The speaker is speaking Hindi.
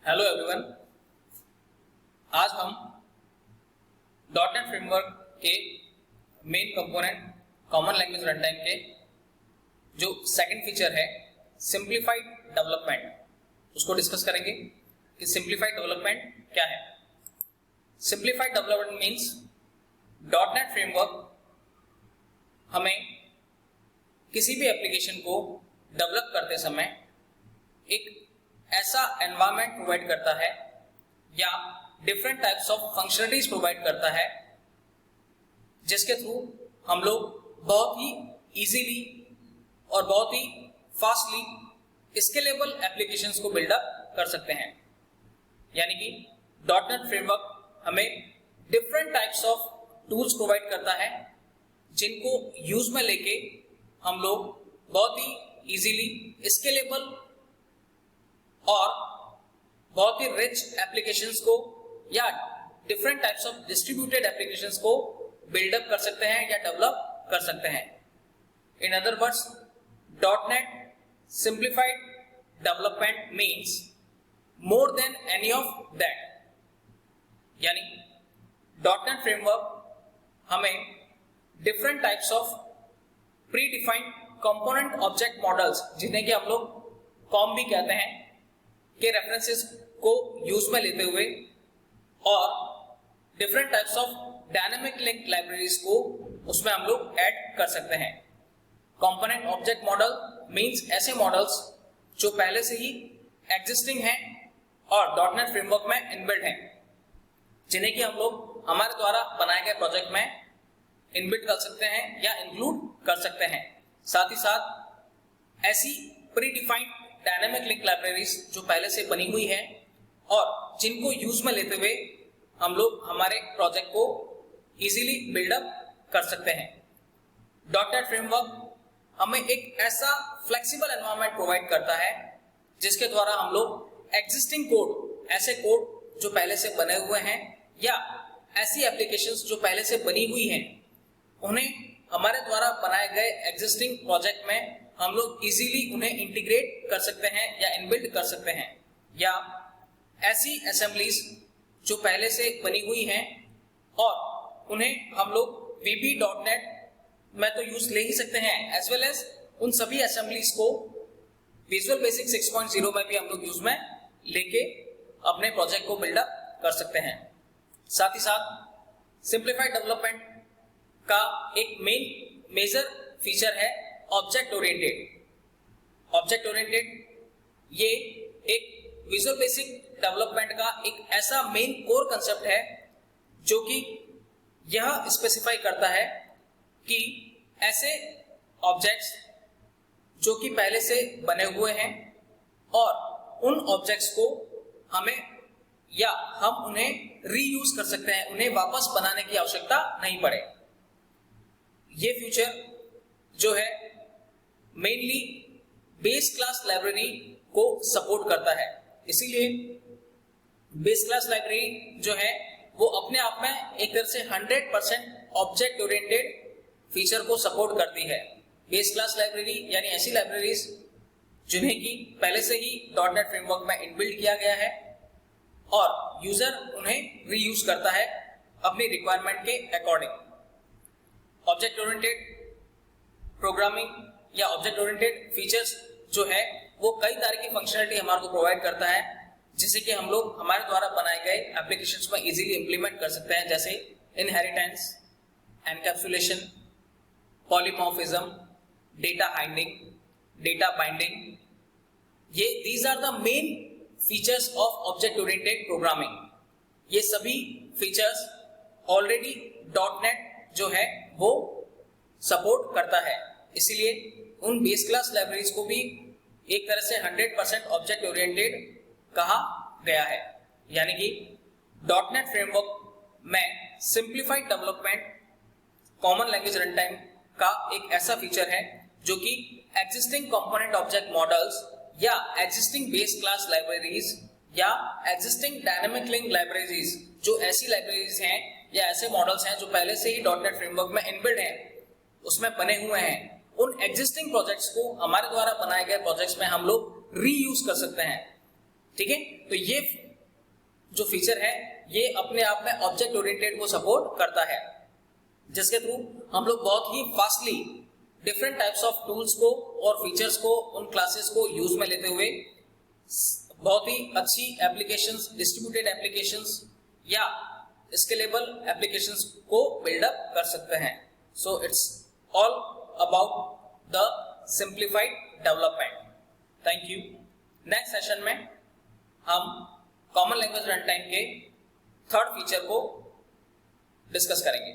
Hello everyone. आज हम डॉटनेट फ्रेमवर्क के main component common language run time के जो सेकंड फीचर है सिंप्लीफाइड डेवलपमेंट उसको डिस्कस करेंगे कि सिंप्लीफाइड डेवलपमेंट क्या है। Simplified development means dot net framework हमें किसी भी एप्लीकेशन को डेवलप करते समय एक ऐसा एनवायरनमेंट प्रोवाइड करता है या different types of functionalities provide करता है जिसके थ्रू हम लोग बहुत ही इजीली और बहुत ही फास्टली स्केलेबल एप्लीकेशंस को बिल्डअप कर सकते हैं। यानी कि डॉटनेट फ्रेमवर्क हमें different types of tools provide करता है जिनको यूज में लेके हम लोग बहुत ही इजीली स्केलेबल और बहुत ही रिच एप्लीकेशंस को या different types of distributed applications को बिल्डअप कर सकते हैं या डेवलप कर सकते हैं। In other words, dot net simplified development means more than any of that. यानी डॉटनेट फ्रेमवर्क हमें different types of pre defined component object models, जिन्हें कि हम लोग कॉम भी कहते हैं, के रेफरेंसेस को यूज में लेते हुए और different types of dynamic link libraries को उसमें हम लोग ऐड कर सकते हैं। कंपोनेंट ऑब्जेक्ट मॉडल मींस ऐसे मॉडल्स जो पहले से ही एग्जिस्टिंग हैं और डॉटनेट फ्रेमवर्क में इनबिल्ट हैं, जिन्हें कि हम लोग हमारे द्वारा बनाए गए प्रोजेक्ट में इनबिल्ट कर सकते हैं या इंक्लूड कर सकते हैं। साथ ही साथ ऐसी pre defined dynamic link libraries जो पहले से बनी हुई है और जिनको यूज में लेते हुए हम लोग हमारे प्रोजेक्ट को इजीली बिल्डअप कर सकते हैं। डॉटनेट फ्रेमवर्क हमें एक ऐसा फ्लेक्सिबल एनवायरनमेंट प्रोवाइड करता है जिसके द्वारा हम लोग एग्जिस्टिंग कोड, ऐसे कोड जो पहले से बने हुए हैं या ऐसी एप्लीकेशंस जो पहले से बनी हुई हैं, उन्हें हमारे द्वारा बनाए गए एग्जिस्टिंग प्रोजेक्ट में हम लोग इजीली उन्हें इंटीग्रेट कर सकते हैं या इनबिल्ट कर सकते हैं, या ऐसी असेंबलीज जो पहले से बनी हुई हैं और उन्हें हम लोग VB.NET में तो यूज ले ही सकते हैं, एज वेल एज उन सभी असेंबलीज को विजुअल बेसिक 6.0 में भी हम लोग यूज में लेके अपने प्रोजेक्ट को बिल्डअप कर सकते हैं। साथ ही साथ सिंप्लीफाइड डेवलपमेंट का एक मेजर फीचर है ऑब्जेक्ट ओरिएंटेड। ऑब्जेक्ट ओरिएंटेड ये एक विजुअल बेसिक डेवलपमेंट का एक ऐसा मेन कोर कंसेप्ट है जो कि यह स्पेसिफाई करता है कि ऐसे ऑब्जेक्ट्स जो कि पहले से बने हुए हैं और उन ऑब्जेक्ट्स को हमें या हम उन्हें रीयूज कर सकते हैं, उन्हें वापस बनाने की आवश्यकता नहीं पड़े। ये फीचर जो है मेनली बेस क्लास लाइब्रेरी को सपोर्ट करता है, इसीलिए बेस क्लास लाइब्रेरी जो है वो अपने आप में एक तरह से 100% ऑब्जेक्ट ओरिएंटेड फीचर को सपोर्ट करती है। बेस क्लास लाइब्रेरी यानी ऐसी लाइब्रेरीज जिन्हें कि पहले से ही डॉटनेट फ्रेमवर्क में इनबिल्ट किया गया है और यूजर उन्हें रीयूज करता है अपनी रिक्वायरमेंट के अकॉर्डिंग। ऑब्जेक्ट ओरिएंटेड प्रोग्रामिंग या ऑब्जेक्ट ओरिएंटेड फीचर्स जो है वो कई तरह की फंक्शनलिटी हमारे को प्रोवाइड करता है, जिसे कि हम लोग हमारे द्वारा बनाए गए एप्लीकेशंस में इजीली इंप्लीमेंट कर सकते हैं, जैसे inheritance, encapsulation, polymorphism, data hiding, data binding. ये these are the main features of object oriented programming. ये सभी फीचर्स ऑलरेडी डॉटनेट जो है वो सपोर्ट करता है, इसीलिए उन बेस क्लास लाइब्रेरीज को भी एक तरह से 100% ऑब्जेक्ट ओरिएंटेड कहा गया है। यानी कि डॉटनेट फ्रेमवर्क में simplified development common language run time का एक ऐसा फीचर है जो कि एग्जिस्टिंग कंपोनेंट ऑब्जेक्ट मॉडल्स या एग्जिस्टिंग बेस क्लास लाइब्रेरीज या एग्जिस्टिंग डायनामिक लिंक लाइब्रेरीज, जो ऐसी लाइब्रेरीज हैं या ऐसे मॉडल्स हैं जो पहले से ही डॉटनेट फ्रेमवर्क में इनबिल्ट हैं, उसमें बने हुए हैं, उन एग्जिस्टिंग प्रोजेक्ट्स को हमारे द्वारा बनाए गए प्रोजेक्ट्स में हम लोग रीयूज कर सकते हैं। ठीक है, तो ये जो फीचर है ये अपने आप में ऑब्जेक्ट ओरिएंटेड को सपोर्ट करता है, जिसके थ्रू हम लोग बहुत ही fastly different types of tools को और फीचर्स को, उन क्लासेस को यूज में लेते हुए बहुत ही अच्छी एप्लीकेशंस, डिस्ट्रीब्यूटेड एप्लीकेशंस या स्केलेबल एप्लीकेशंस को बिल्डअप कर सकते हैं। So it's all about the simplified development. Thank you. Next session में हम कॉमन लैंग्वेज रन टाइम के थर्ड फीचर को डिस्कस करेंगे।